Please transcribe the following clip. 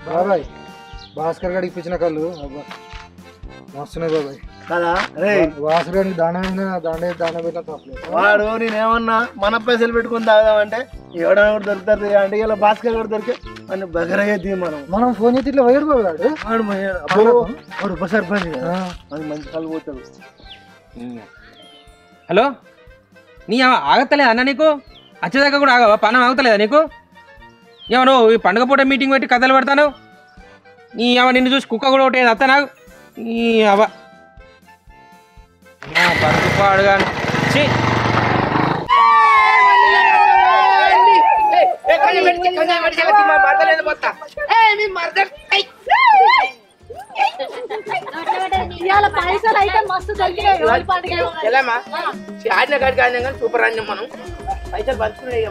బాబాయ్ భాస్కర్ గారికి ఇప్పించిన కళ్ళు మస్తున్నాయి బాబాయ్ కదా రే భాస్కర్ గారికి దాన పెట్టిన తప్పలేదు. వాడు నేనేమన్నా మన పైసలు పెట్టుకుని తాగుదామంటే ఎవడన్నా కూడా దొరుకుతారు అంటే ఇలా భాస్కర్ కూడా దొరికే అని బగరయ్యేది మనం ఫోన్ చేసి ఇట్లా వైడు బాబాడు వాడు ఉప సర్పంచ్ అది మంచి కళ్ళు పోతాడు. హలో నీ ఆగతలేదా అన్న నీకు వచ్చేదాకా కూడా ఆగవా పనం ఆగుతలేదా నీకు ఏమో నువ్వు ఈ పండుగ పూట మీటింగ్ పెట్టి కథలు పెడతాను నీ అవ నిన్ను చూసి కుక్క కూడా ఒకటి అత్త నాకు ఈ అవ పరుగు పాడుగాను ఛీ. పైసలు అయితే మస్తు ఆడిన కాడికి ఆడినా కానీ సూపర్ ఆడినాం మనం పైసలు పంచుకున్నాయి